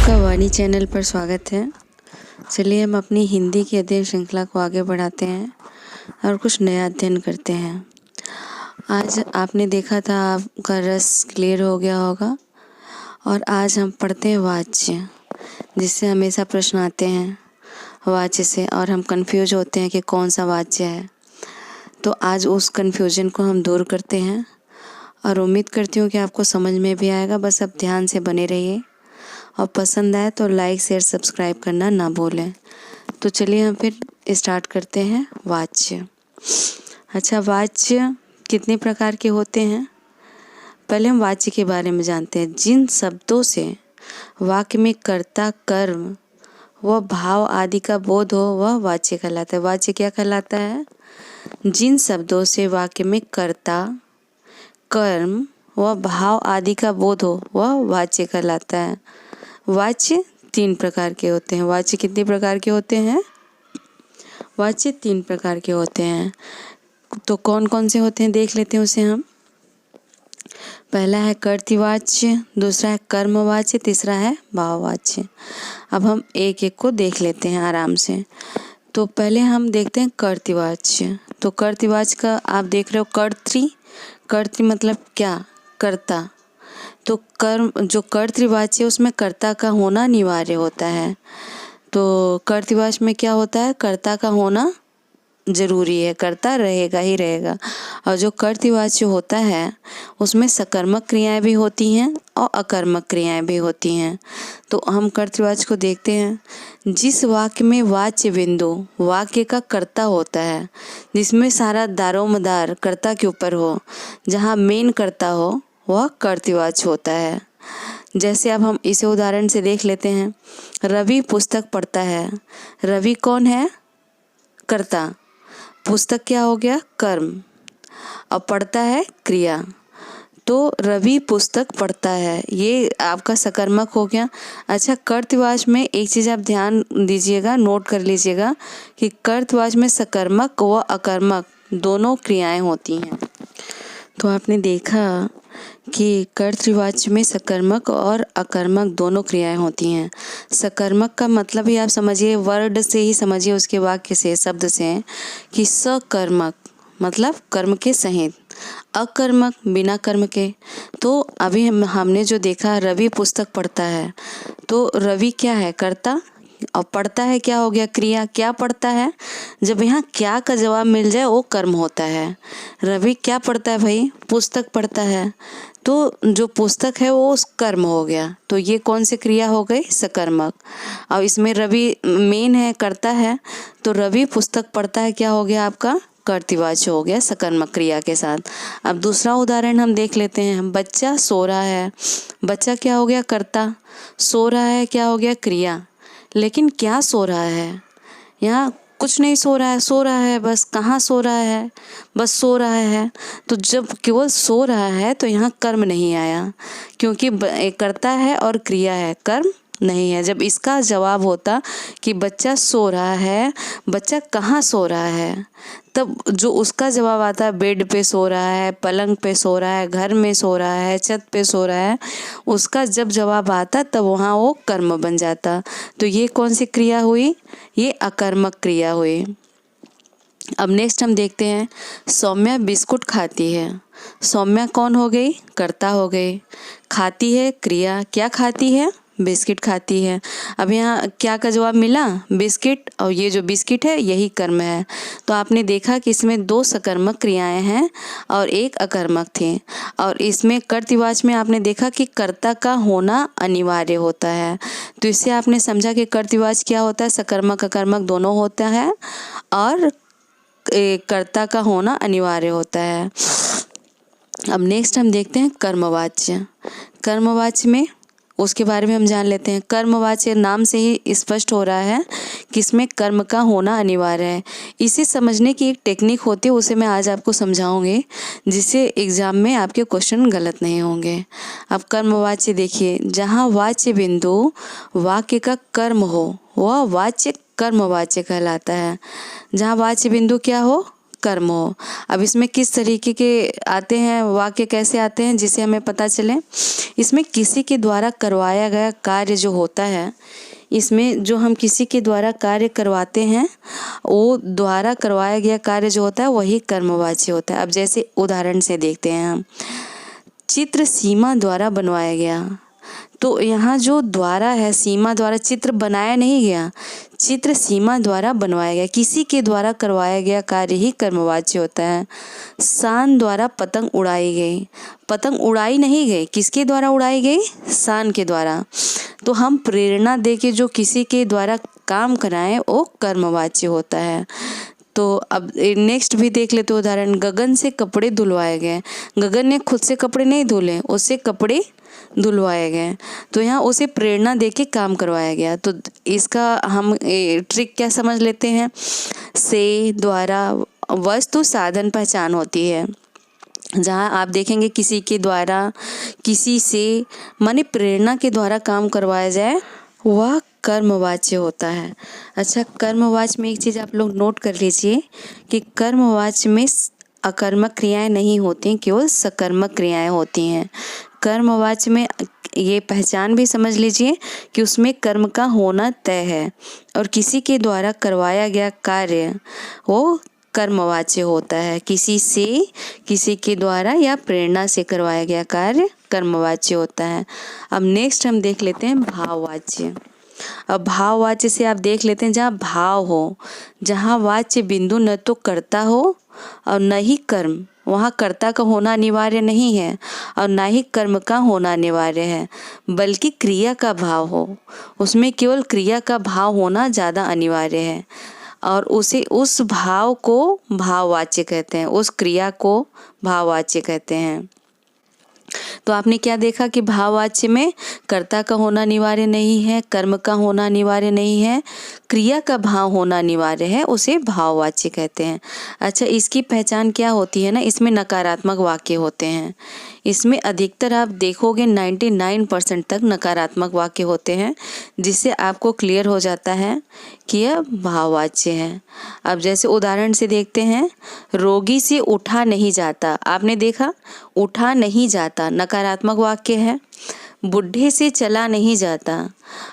आपका वाणी चैनल पर स्वागत है। चलिए हम अपनी हिंदी की अध्ययन श्रृंखला को आगे बढ़ाते हैं और कुछ नया अध्ययन करते हैं। आज आपने देखा था आपका रस क्लियर हो गया होगा और आज हम पढ़ते हैं वाच्य, जिससे हमेशा प्रश्न आते हैं वाच्य से और हम कंफ्यूज होते हैं कि कौन सा वाच्य है। तो आज उस कंफ्यूजन को हम दूर करते हैं और उम्मीद करती हूँ कि आपको समझ में भी आएगा। बस आप ध्यान से बने रहिए और पसंद आए तो लाइक शेयर सब्सक्राइब करना ना भूलें। तो चलिए हम फिर स्टार्ट करते हैं वाच्य। अच्छा, वाच्य कितने प्रकार के होते हैं? पहले हम वाच्य के बारे में जानते हैं। जिन शब्दों से वाक्य में कर्ता, कर्म व भाव आदि का बोध हो वह वाच्य कहलाता है। वाच्य क्या कहलाता है? जिन शब्दों से वाक्य में कर्ता, कर्म व भाव आदि का बोध हो वह वाच्य कहलाता है। वाच्य 3 प्रकार के होते हैं। वाच्य कितने प्रकार के होते हैं? वाच्य 3 प्रकार के होते हैं। तो कौन कौन से होते हैं देख लेते हैं उसे हम। पहला है कर्तृवाच्य, दूसरा है कर्मवाच्य, तीसरा है भाववाच्य। अब हम एक एक को देख लेते हैं आराम से। तो पहले हम देखते हैं कर्तृवाच्य। तो कर्तृवाच्य का आप देख रहे हो कर्तृ मतलब क्या? कर्ता। तो कर्म जो कर्तृवाच्य है उसमें कर्ता का होना अनिवार्य होता है। तो कर्तृवाच्य में क्या होता है? कर्ता का होना जरूरी है, कर्ता रहेगा ही रहेगा। और जो कर्तृवाच्य होता है उसमें सकर्मक क्रियाएं भी होती हैं और अकर्मक क्रियाएं भी होती हैं। तो हम कर्तृवाच्य को देखते हैं। जिस वाक्य में वाच्य बिंदु वाक्य का कर्ता होता है, जिसमें सारा दारोमदार कर्ता के ऊपर हो, जहाँ मेन कर्ता हो, वह कर्तृवाच्य होता है। जैसे अब हम इसे उदाहरण से देख लेते हैं। रवि पुस्तक पढ़ता है। रवि कौन है? कर्ता। पुस्तक क्या हो गया? कर्म। अब पढ़ता है क्रिया। तो रवि पुस्तक पढ़ता है, ये आपका सकर्मक हो गया। अच्छा, कर्तृवाच्य में एक चीज़ आप ध्यान दीजिएगा, नोट कर लीजिएगा कि कर्तृवाच्य में सकर्मक व अकर्मक दोनों क्रियाएं होती हैं। तो आपने देखा कि कर्तृवाच्य में सकर्मक और अकर्मक दोनों क्रियाएं होती हैं। सकर्मक का मतलब ही आप समझिए, वर्ड से ही समझिए, उसके वाक्य से, शब्द से, कि सकर्मक मतलब कर्म के सहित, अकर्मक बिना कर्म के। तो अभी हमने जो देखा, रवि पुस्तक पढ़ता है, तो रवि क्या है? कर्ता। और पढ़ता है क्या हो गया? क्रिया। क्या पढ़ता है? जब यहाँ क्या का जवाब मिल जाए वो कर्म होता है। रवि क्या पढ़ता है भाई? पुस्तक पढ़ता है। तो जो पुस्तक है वो कर्म हो गया। तो ये कौन सी क्रिया हो गई? सकर्मक। और इसमें रवि मेन है, करता है। तो रवि पुस्तक पढ़ता है, क्या हो गया आपका? कर्तृवाच्य हो गया सकर्मक क्रिया के साथ। अब दूसरा उदाहरण हम देख लेते हैं। बच्चा सो रहा है। बच्चा क्या हो गया? कर्ता। सो रहा है क्या हो गया? क्रिया। लेकिन क्या सो रहा है? यहाँ कुछ नहीं सो रहा है, सो रहा है बस। कहाँ सो रहा है? बस सो रहा है। तो जब केवल सो रहा है तो यहाँ कर्म नहीं आया, क्योंकि कर्ता है और क्रिया है, कर्म नहीं है। जब इसका जवाब होता कि बच्चा सो रहा है, बच्चा कहाँ सो रहा है, तब जो उसका जवाब आता है, बेड पे सो रहा है, पलंग पे सो रहा है, घर में सो रहा है, छत पे सो रहा है, उसका जब जवाब आता तब वहाँ वो कर्म बन जाता। तो ये कौन सी क्रिया हुई? ये अकर्मक क्रिया हुई। अब नेक्स्ट हम देखते हैं। सौम्या बिस्कुट खाती है। सौम्या कौन हो गई? कर्ता हो गई। खाती है क्रिया। क्या खाती है? बिस्किट खाती है। अब यहाँ क्या का जवाब मिला? बिस्किट। और ये जो बिस्किट है यही कर्म है। तो आपने देखा कि इसमें 2 सकर्मक क्रियाएं हैं और 1 अकर्मक थी। और इसमें कर्तृवाच्य में आपने देखा कि कर्ता का होना अनिवार्य होता है। तो इससे आपने समझा कि कर्तृवाच्य क्या होता है? सकर्मक अकर्मक दोनों होता है और कर्ता का होना अनिवार्य होता है। अब नेक्स्ट हम देखते हैं कर्मवाच्य। कर्मवाच्य में उसके बारे में हम जान लेते हैं। कर्मवाच्य नाम से ही स्पष्ट हो रहा है कि इसमें कर्म का होना अनिवार्य है। इसे समझने की एक टेक्निक होती है, उसे मैं आज आपको समझाऊंगी, जिससे एग्जाम में आपके क्वेश्चन गलत नहीं होंगे। अब कर्मवाच्य देखिए, जहाँ वाच्य बिंदु वाक्य का कर्म हो वह वाच्य कर्मवाच्य कहलाता है। जहाँ वाच्य बिंदु क्या हो? कर्म हो। अब इसमें किस तरीके के आते हैं वाक्य, कैसे आते हैं जिसे हमें पता चले। इसमें किसी के द्वारा करवाया गया कार्य जो होता है, इसमें जो हम किसी के द्वारा कार्य करवाते हैं, वो द्वारा करवाया गया कार्य जो होता है वही कर्मवाच्य होता है। अब जैसे उदाहरण से देखते हैं हम, चित्र सीमा द्वारा बनवाया गया। तो यहाँ जो द्वारा है, सीमा द्वारा, चित्र बनाया नहीं गया, चित्र सीमा द्वारा बनवाया गया। किसी के द्वारा करवाया गया कार्य ही कर्मवाच्य होता है। शान द्वारा पतंग उड़ाई गई। पतंग उड़ाई नहीं गई, किसके द्वारा उड़ाई गई? शान के द्वारा। तो हम प्रेरणा दे के जो किसी के द्वारा काम कराएं वो कर्मवाच्य होता है। तो अब नेक्स्ट भी देख लेते उदाहरण, गगन से कपड़े धुलवाए गए। गगन ने खुद से कपड़े नहीं धुले, उससे कपड़े धुलवाए गए। तो यहाँ उसे प्रेरणा देके काम करवाया गया। तो इसका हम ट्रिक क्या समझ लेते हैं, से द्वारा वस्तु साधन पहचान होती है। जहाँ आप देखेंगे किसी के द्वारा, किसी से माने प्रेरणा के द्वारा काम करवाया जाए, वह कर्मवाच्य होता है। अच्छा, कर्मवाच्य में एक चीज़ आप लोग नोट कर लीजिए कि कर्मवाच्य में अकर्मक क्रियाएं नहीं होती, केवल सकर्मक क्रियाएं होती हैं। कर्मवाच्य में ये पहचान भी समझ लीजिए कि उसमें कर्म का होना तय है और किसी के द्वारा करवाया गया कार्य वो कर्मवाच्य होता है। किसी से, किसी के द्वारा या प्रेरणा से करवाया गया कार्य कर्मवाच्य होता है। अब नेक्स्ट हम देख लेते हैं भाववाच्य। अब भाववाच्य से आप देख लेते हैं जहाँ भाव हो, जहाँ वाच्य बिंदु न तो कर्ता हो और न ही कर्म, वहाँ कर्ता का होना अनिवार्य नहीं है और ना ही कर्म का होना अनिवार्य है, बल्कि क्रिया का भाव हो। उसमें केवल क्रिया का भाव होना ज़्यादा अनिवार्य है और उस भाव को भाववाच्य कहते हैं, उस क्रिया को भाववाच्य कहते हैं। तो आपने क्या देखा कि भाववाच्य में कर्ता का होना अनिवार्य नहीं है, कर्म का होना अनिवार्य नहीं है, क्रिया का भाव होना अनिवार्य है, उसे भाववाच्य कहते हैं। अच्छा, इसकी पहचान क्या होती है ना, इसमें नकारात्मक वाक्य होते हैं। इसमें अधिकतर आप देखोगे 99% तक नकारात्मक वाक्य होते हैं, जिससे आपको क्लियर हो जाता है कि यह भाववाच्य है। अब जैसे उदाहरण से देखते हैं, रोगी से उठा नहीं जाता। आपने देखा उठा नहीं जाता नकारात्मक वाक्य है। बूढ़े से चला नहीं जाता।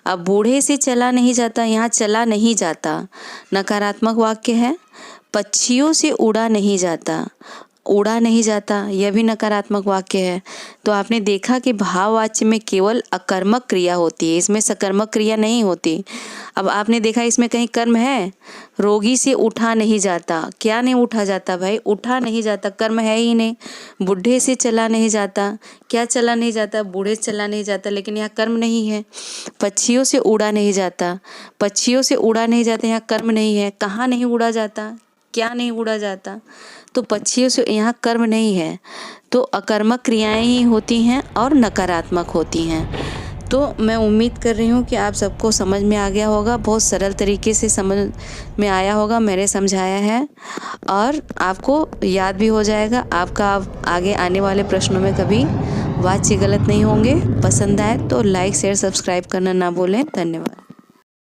अब बूढ़े से चला नहीं जाता, यहाँ चला नहीं जाता नकारात्मक वाक्य है। पक्षियों से उड़ा नहीं जाता, उड़ा नहीं जाता यह भी नकारात्मक वाक्य है। तो आपने देखा कि भाववाच्य में केवल अकर्मक क्रिया होती है, इसमें सकर्मक क्रिया नहीं होती। अब आपने देखा इसमें कहीं कर्म है, रोगी से उठा नहीं जाता, क्या नहीं उठा जाता भाई, उठा नहीं जाता, कर्म है ही नहीं। बूढ़े से चला नहीं जाता, क्या चला नहीं जाता, बूढ़े से चला नहीं जाता, लेकिन यहाँ कर्म नहीं है। पक्षियों से उड़ा नहीं जाता, पक्षियों से उड़ा नहीं जाता, यहाँ कर्म नहीं है। कहाँ नहीं उड़ा जाता, क्या नहीं उड़ा जाता, तो पक्षियों से यहाँ कर्म नहीं है। तो अकर्मक क्रियाएं ही होती हैं और नकारात्मक होती हैं। तो मैं उम्मीद कर रही हूँ कि आप सबको समझ में आ गया होगा, बहुत सरल तरीके से समझ में आया होगा मैंने समझाया है, और आपको याद भी हो जाएगा। आपका आगे आने वाले प्रश्नों में कभी वाच्य गलत नहीं होंगे। पसंद आए तो लाइक शेयर सब्सक्राइब करना ना भूलें। धन्यवाद।